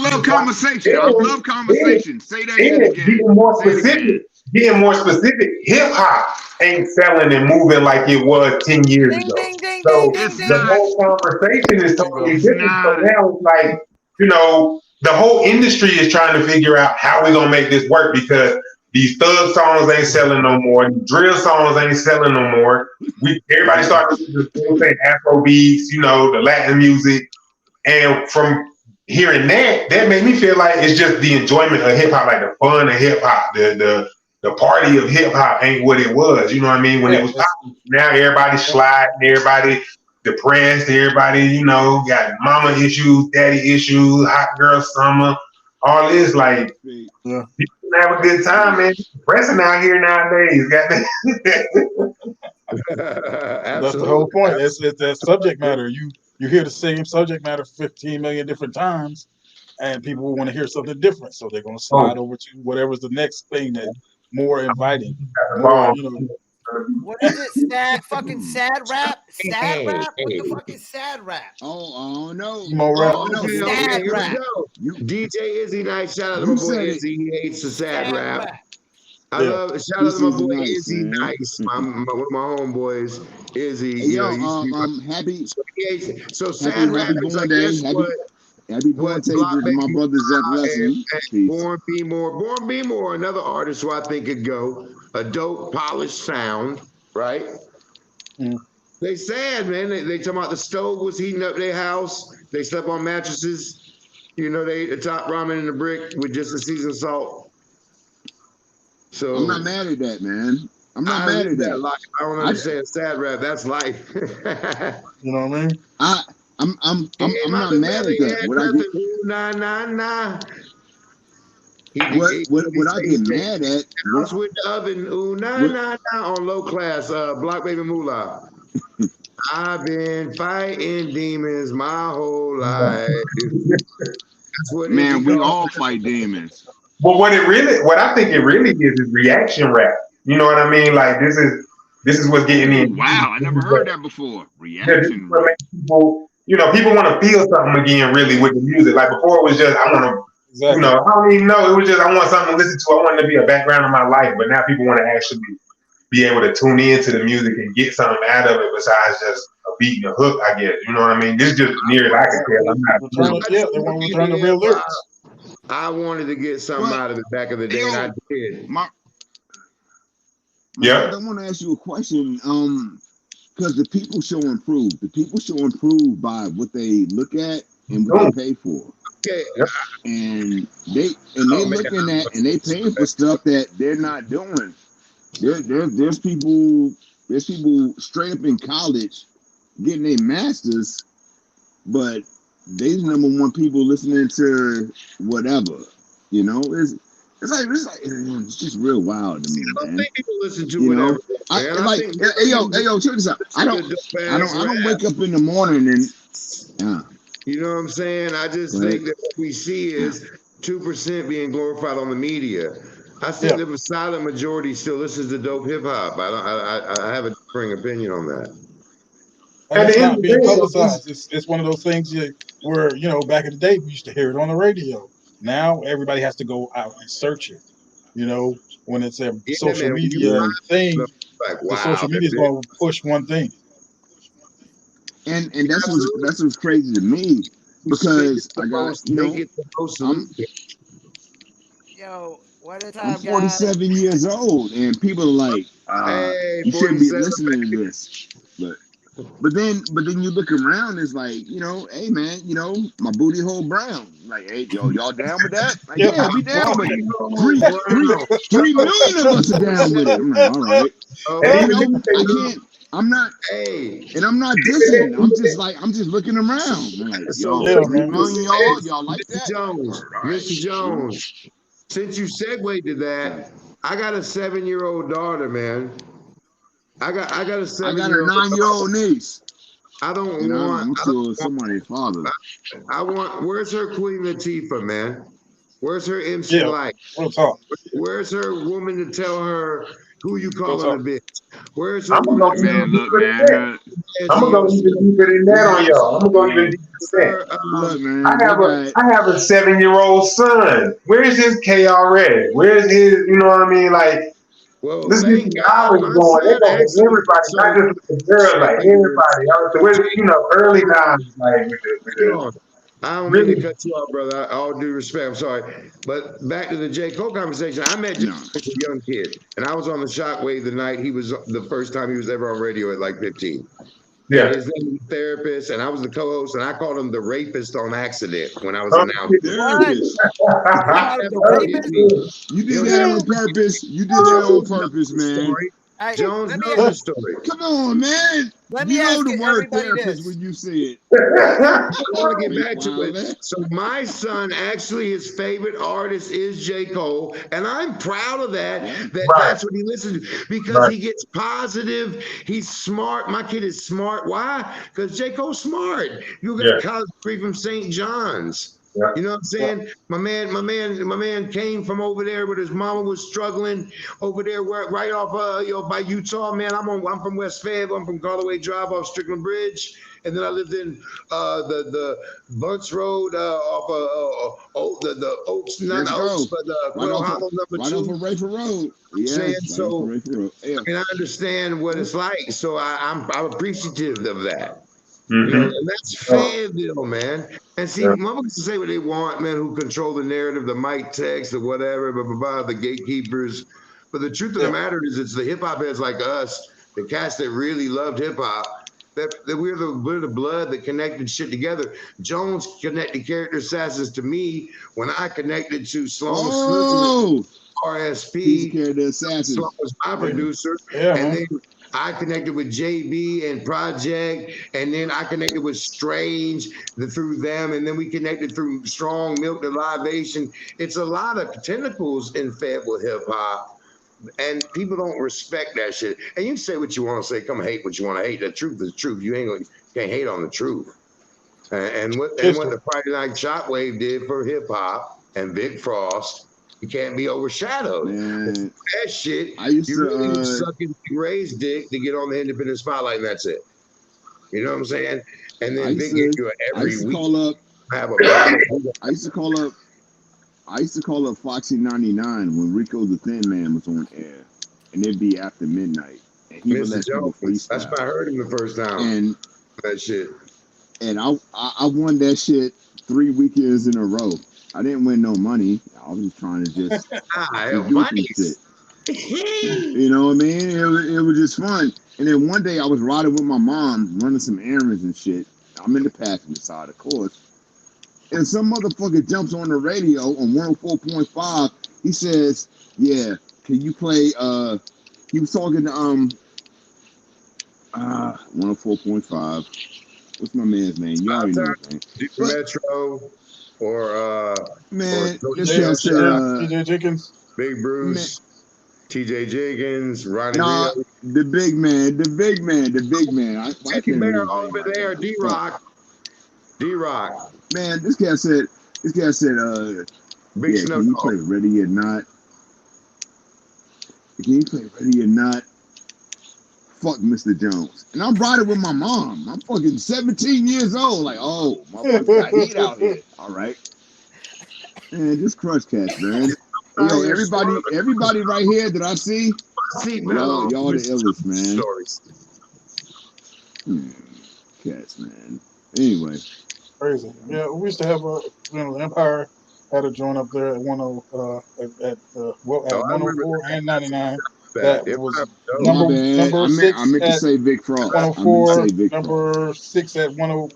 love conversation. I love conversation. Say that shit again. Getting more specific, hip hop ain't selling and moving like it was 10 years Ding, ago. ding, ding, So ding, ding, the ding. whole conversation is totally It's different. So not. now it's like, the whole industry is trying to figure out how we're gonna make this work because these thug songs ain't selling no more, drill songs ain't selling no more. Everybody started saying Afro beats, the Latin music, and from hearing that made me feel like it's just the enjoyment of hip hop, like the fun of hip hop, the party of hip hop ain't what it was. You know what I mean? When it was popping, now everybody's sliding, everybody depressed, everybody, got mama issues, daddy issues, hot girl summer, all this. Like, people have a good time, man. It's depressing out here nowadays. That's the whole point. It's that subject matter. You hear the same subject matter 15 million different times, and people will want to hear something different. So they're going to slide over to whatever's the next thing that more inviting, more, What is it? Sad rap? Sad rap? What the fuck is sad rap? Oh no. Okay, here we go. DJ Illzee night. Shout out to my boy Illzee. He hates the sad rap. I love it. Shout out to my boy Illzee Nice, one of my homeboys. Illzee, Happy. So sad rap is, I guess, Happy born day to my brother Zach Lesson. Born Be More, another artist who I think could go. A dope, polished sound, right? They sad, man. They talking about the stove was heating up their house. They slept on mattresses. They ate the top ramen in the brick with just a seasoned salt. So I'm not mad at that, man. I'm not mad at that. Life. I don't understand sad rap. That's life. You know what I mean? I'm not mad at that. What I get mad at house with the oven, on low class, Block Baby Moolah. I've been fighting demons my whole life. That's what man, we all fight demons. But what I think it really is reaction rap. You know what I mean? Like this is what's getting in. Wow, I never heard that before. Reaction rap. People want to feel something again, really, with the music. Like before, it was just I want to. I don't even know. It was just I want something to listen to. I want it to be a background of my life. But now people want to actually be able to tune into the music and get something out of it besides just a beat and a hook. I guess you know what I mean. This is just near as I can tell. I'm not. They want to return to real lyrics. I wanted to get something out of it back in the day, and I did. I want to ask you a question. Because the people show improve. The people show improve by what they look at and what they pay for. Okay. And they looking at and they paying for stuff that they're not doing. There's people straight up in college getting their masters, but they number one people listening to whatever. It's just real wild to me, man. I think people listen to whatever. Yo, check this out. I don't wake up in the morning and you know what I'm saying? I just think that what we see is 2% being glorified on the media. I think the silent majority still listens to dope hip hop. I have a differing opinion on that. And it's not being publicized. It's one of those things where back in the day we used to hear it on the radio. Now everybody has to go out and search it. When it's a social media thing, the social media is going to push one thing. And that's what's crazy to me because I got what a time, I'm 47 years old, and people are like, you shouldn't be listening to this. But then you look around, it's like, hey man, my booty hole brown. Like, hey, y'all down with that? Like, yeah, we down with it. 3 million of us are down with it. I'm like, all right. I'm not dissing. I'm just looking around. I'm like, y'all like that? Mista Jones. Since you segued to that, I got a 7-year-old daughter, man. I got a 7-year-old. I got a 9-year-old niece. I'm sure somebody's father. Where's her Queen Latifah, man? Where's her MC Light? Where's her woman to tell her Who you calling a bitch? Where's I'm her gonna go woman? even Man, deeper look, than man. that. I'm gonna go even deeper than that on y'all. I'm gonna go even deeper than that. Look, man. I have a 7-year-old son. Where's his KR at? Where's his, you know what I mean? Like, Well, let's get thank some God, knowledge my going. They son go with actually. everybody, So, not just with the girls, so like everybody. So with, you know, early knowledge, like with the I don't mean to really. cut you off, brother. All due respect, I'm sorry. But back to the J. Cole conversation. I met J. No. Cole as a young kid, and I was on the Shockwave the night he was the first time he was ever on radio at like 15. And Yeah. his name was therapist, and I was the co-host, and I called him the rapist on accident when I was Oh, announcing. Therapist. He'll Called him the never forget rapist? me. You did He'll that never on forget me. purpose. You did that on Jones knows purpose, the man. story. Hey, Jones let me knows the ask, story. Come on, man. let You me know ask the word everybody therapist this. when you see it. I want to get Big back to wild, it. man. So my son, actually, his favorite artist is J. Cole, and I'm proud of that. Right, That's what he listens to because right. he gets positive. He's smart. My kid is smart. Why? Because J. Cole's smart. You got a Yeah, college degree from St. John's. yeah. You know what I'm saying? My man came from over there where his mama was struggling over there, right off by Utah. Man, I'm from West Fayetteville. I'm from Galloway Drive off Strickland Bridge, and then I lived in the Bunts Road off the Oaks, not Let's Oaks, go. but Right Quail off of Hollow number right off two. of Rayford Road. Saying Yes, right off of so, Rayford Road. Yeah. and I understand what it's like. So I'm appreciative of that. You know, Mm-hmm. and that's Oh, Fayetteville, man. And see, yeah, motherfuckers can say what they want, man, who control the narrative, the mic text or whatever, blah, blah, blah, the gatekeepers. But the truth of the matter is, it's the hip hop heads like us, the cats that really loved hip hop, that we're the blood that connected shit together. Jones connected character assassins to me when I connected to Sloan Slizzard, Oh, he's a RSP. character Sloan assassins. was my producer. Yeah, And man. then I connected with JB and Project, and then I connected with Strange through them, and then we connected through Strong Milk to Libation. It's a lot of tentacles in Fayetteville hip hop, and people don't respect that shit. And you can say what you want to say, come hate what you want to hate. The truth is truth. Can't hate on the truth. And what the Friday Night Shockwave did for hip hop and Big Frost, you can't be overshadowed. Man, That shit, I used you to really just sucking Ray's dick to get on the independent spotlight, and that's it. You know what I'm saying? And I then used Big hit to you I every used to week. call up Have a battle. I used to call up Foxy 99 when Rico the Thin Man was on air. And it'd be after midnight. And he would Mista let people Jones. That's when I freestyle. heard him the first time. And That shit. I won that shit 3 weekends in a row. I didn't win no money. I was just trying to just do some shit. You know what I mean? It was just fun. And then one day I was riding with my mom, running some errands and shit. I'm in the passenger side, of course. And some motherfucker jumps on the radio on 104.5. He says, "Yeah, can you play?" He was talking to 104.5. What's my man's name? You already know his name. Super But Metro or man, Tony this guy said, DJ Jenkins. Big man, Bruce, TJ Jenkins, Ronnie nah, Rio. the big man. Why Teddy can't I Bear remember his all name over right there. now? Fuck. D-Rock. Man, this guy said, Big yeah, Snow can you Dog. play Ready or Not? Can you play Ready or Not? Fuck Mista Jones. And I'm riding with my mom. I'm fucking 17 years old. Like, oh, motherfucker got heat out here. All right. Man, just crush cats, man. Hey, yo, everybody right here that I see, y'all the illest, man. Stories. Cats, man. Anyway. Crazy. Yeah, we used to have the Empire had a joint up there at 104 and 99. That was My bad. number I 6 meant to at say Vic Frost. I meant to 104, say Vic Frost. number 6 at 10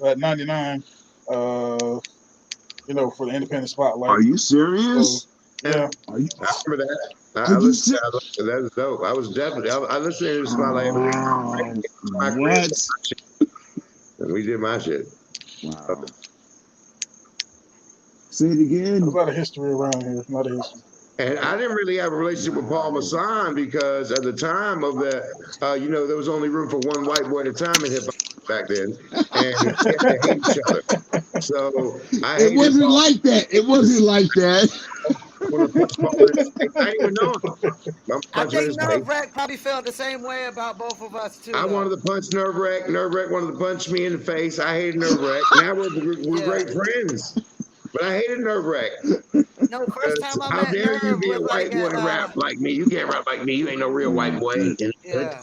at 99. For the independent spotlight. Are you serious? So, yeah. Are you? I remember that. Are you serious? That's dope. I was definitely. I listened to the spotlight every week. What? And we did my shit. Wow. Say it again. There's a lot of history around here. A lot of history. And I didn't really have a relationship with Paul Masson because at the time of that, there was only room for one white boy at a time in hip hop back then, and we had to hate each other. So I hated It wasn't Paul. like that. It wasn't like that. want to punch Paul in his face. I didn't even know him. I think Nerve Wreck probably felt the same way about both of us too. I wanted to punch Nerve Wreck. Nerve Wreck wanted to punch me in the face. I hated Nerve Wreck. Now we're great friends. But I hated Nerve Wreck. No, first time I How met dare you Nerve be a was white boy to rap like me? You can't rap like me. You ain't no real white boy. Yeah.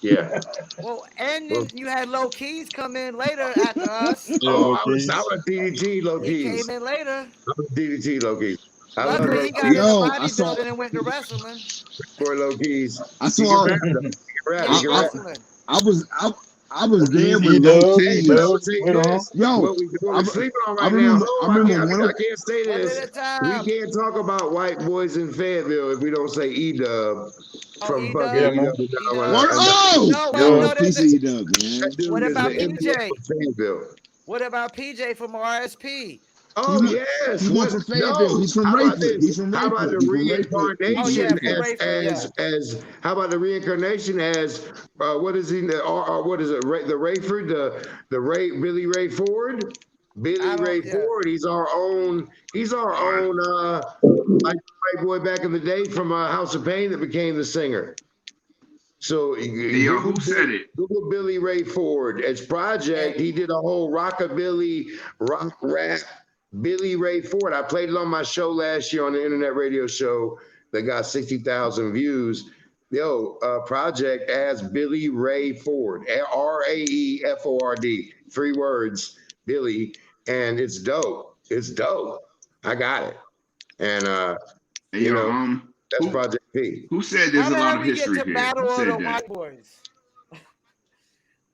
Yeah. Well, and then you had Low Keys come in later after us. I was DDT Low Keys. He came in later. I was DDT Low Keys. Luckily, he got into bodybuilding and went to wrestling. For Low Keys. I saw. I was there with Low Keys. Yo, I'm sleeping on right now. I can't say this. We can't talk about white boys in Fayetteville if we don't say E-Dub from fucking What? Piece of E-Dub, man. What about PJ? What about PJ from RSP? Oh, yes. He went from Fayetteville. He's from Rayford. He's from Rayford. How about the reincarnation how about the reincarnation as what is he? What is it? The Rayford, Billy Ray Ford. Billy Ray Ford. He's our own. Like white boy back in the day from House of Pain that became the singer. So who said it? Google Billy Ray Ford. As Project, he did a whole rockabilly rock rap. Billy Ray Ford. I played it on my show last year on the internet radio show that got 60,000 views. Project as Billy Ray Ford, RAEFORD, 3 words, Billy, and it's dope. It's dope. I got it, and that's Project P. Who said there's a lot of history here? Battle of the white boys.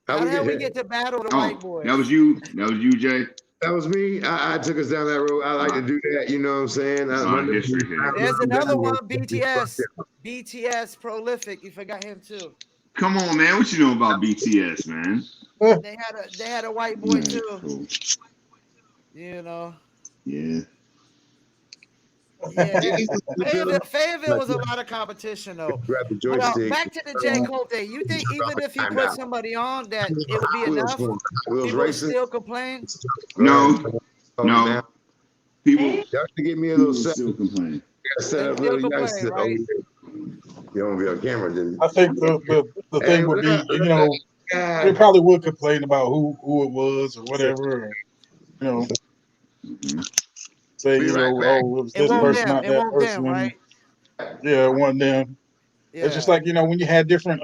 How did we get to battle the white boys? That was you. That was you, Jay. That was me. I took us down that road. I like to do that. You know what I'm saying? There's another one, BTS. BTS Prolific. You forgot him too. Come on, man. What you know about BTS, man? They had a white boy too. Cool. You know. Yeah. Fayetteville was a lot of competition though. Back to the J.Coles thing. You think even if he put somebody on that it would be enough? People would still complain? No. People y'all can give me a little still complain. Set up really nice. Right? You don't be on camera, then. I think the thing would be, they probably would complain about who it was or whatever, or, say, it was this person, not that person. Right? Yeah, it wasn't them. Yeah. It's just like, when you had different,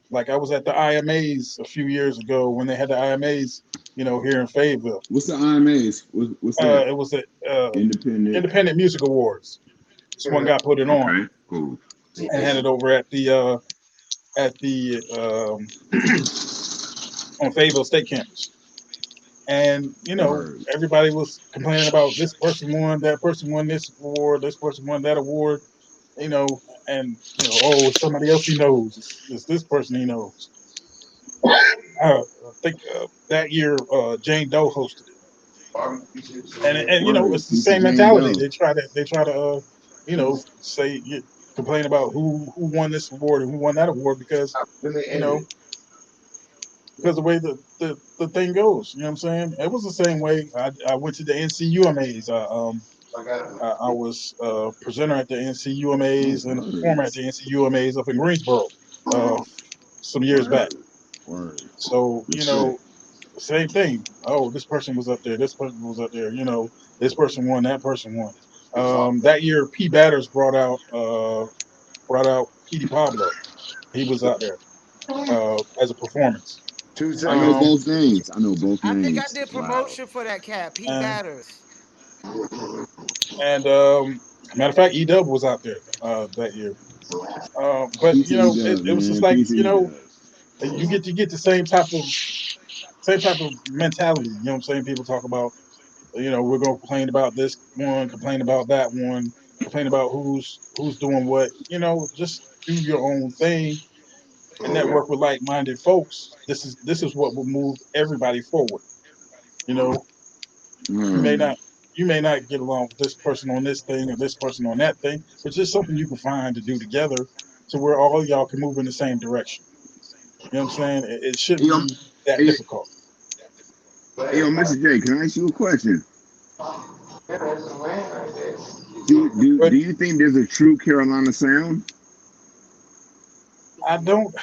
like I was at the IMAs a few years ago when they had the IMAs, here in Fayetteville. What's the IMAs? What's that? It was the Independent Music Awards. This one guy put it on. Okay, cool. And had it over at the on Fayetteville State Campus. And everybody was complaining about this person won, that person won this award, this person won that award, and somebody else he knows. It's this person he knows. I think that year Jane Doe hosted it, and it's the same mentality. They try to say complain about who won this award and who won that award because because the way the thing goes, you know what I'm saying? It was the same way. I went to the NCUMAs. I was a presenter at the NCUMAs and a performer at the NCUMAs up in Greensboro some years back. So, same thing. Oh, this person was up there. This person was up there. This person won. That person won. That year, P. Batters brought out P.D. Pablo. He was out there as a performance. I know both names. I think I did promotion for that cat, P. Batters. And matter of fact, E-Dub was out there that year. But it was just like you get the same type of mentality. You know what I'm saying? People talk about, we're gonna complain about this one, complain about that one, complain about who's doing what. Just do your own thing and network with like-minded folks. This is what will move everybody forward. You may not get along with this person on this thing or this person on that thing, but just something you can find to do together to where all of y'all can move in the same direction. You know what I'm saying? It shouldn't be that difficult. Hey, Mista Jay, can I ask you a question? Do you think there's a true Carolina sound? I don't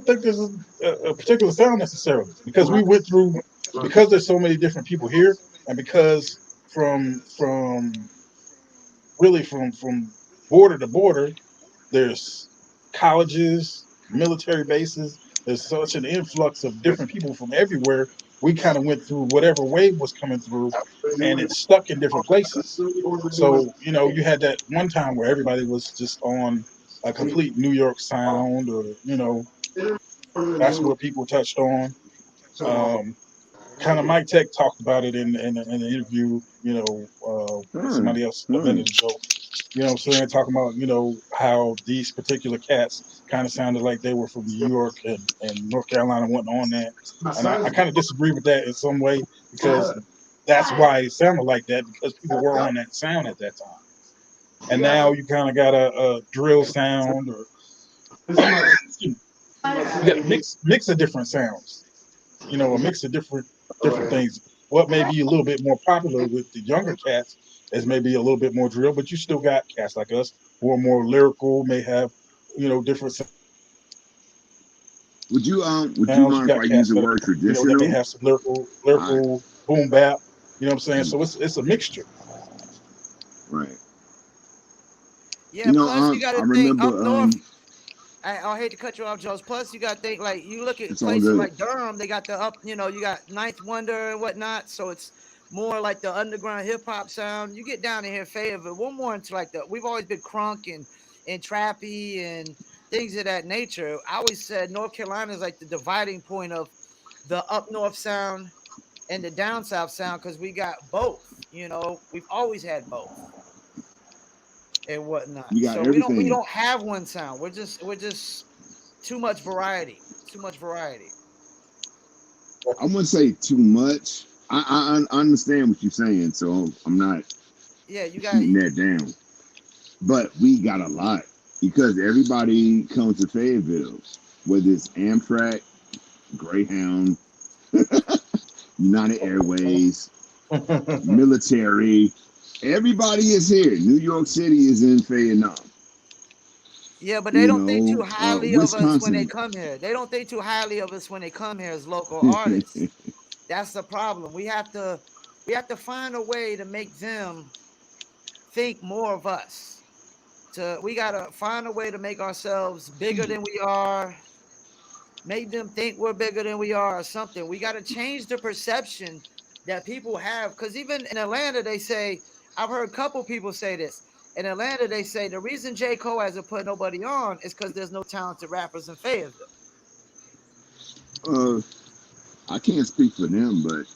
think there's a particular sound necessarily, because we went through, because there's so many different people here, and because from border to border, there's colleges, military bases. There's such an influx of different people from everywhere. We kind of went through whatever wave was coming through, and it stuck in different places. So, you had that one time where everybody was just on a complete New York sound, or, that's what people touched on. Kind of Mike Tech talked about it in an interview, somebody else a minute ago. Talking about, how these particular cats kind of sounded like they were from New York and North Carolina wasn't on that. And I kind of disagree with that in some way, because that's why it sounded like that, because people were on that sound at that time. And now you kind of got a drill sound, or you got a mix of different sounds, a mix of different things. What may be a little bit more popular with the younger cats is maybe a little bit more drill, but you still got cats like us who are more lyrical, may have, different sounds. Would you mind if I use the word traditional? That may have some lyrical boom bap. You know what I'm saying? So it's a mixture. Right. Yeah, plus you got to think up north. I hate to cut you off, Jones. Plus, you got to think, like, you look at places like Durham, they got you got Ninth Wonder and whatnot. So it's more like the underground hip hop sound. You get down in here, Fayetteville, we're more into like we've always been crunk and trappy and things of that nature. I always said North Carolina is like the dividing point of the up north sound and the down south sound, because we got both. We've always had both and whatnot. So we don't have one sound. We're just too much variety. Too much variety. I wouldn't say too much. I understand what you're saying, so I'm not shooting that down. But we got a lot, because everybody comes to Fayetteville, whether it's Amtrak, Greyhound, United Airways, military. Everybody is here. New York City is in Fayettenam. Yeah, but they don't think too highly of us when they come here. They don't think too highly of us when they come here as local artists. That's the problem. We have to find a way to make them think more of us. We gotta find a way to make ourselves bigger than we are. Make them think we're bigger than we are, or something. We gotta change the perception that people have, because even in Atlanta, they say, I've heard a couple people say this. In Atlanta, they say the reason J.Cole hasn't put nobody on is because there's no talented rappers in Fayetteville. I can't speak for them, but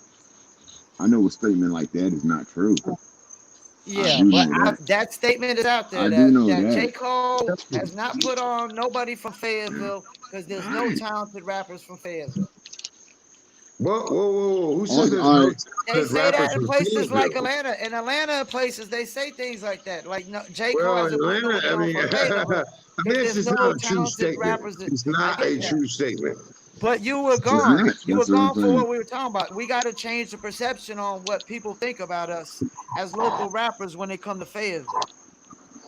I know a statement like that is not true. Yeah, but that statement is out there that J.Cole has not put on nobody from Fayetteville because there's no talented rappers from Fayetteville. Whoa. Who said there's They say that in places like Atlanta. In Atlanta places, they say things like that. Like, J.Cole has a Atlanta, it's not a true statement. It's not a true statement. But you were gone. You were gone for what we were talking about. We got to change the perception on what people think about us as local rappers when they come to Fayetteville.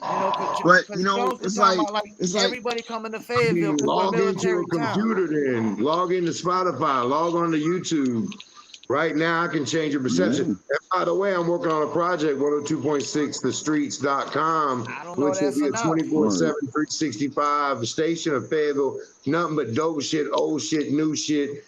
It's like everybody coming to Fayettille. Log into a computer, then log into Spotify, log on to YouTube. Right now, I can change your perception. And by the way, I'm working on a project, 102.6thestreets.com, which will be a 24/7, 365 station of Fayetteville. Nothing but dope shit, old shit, new shit.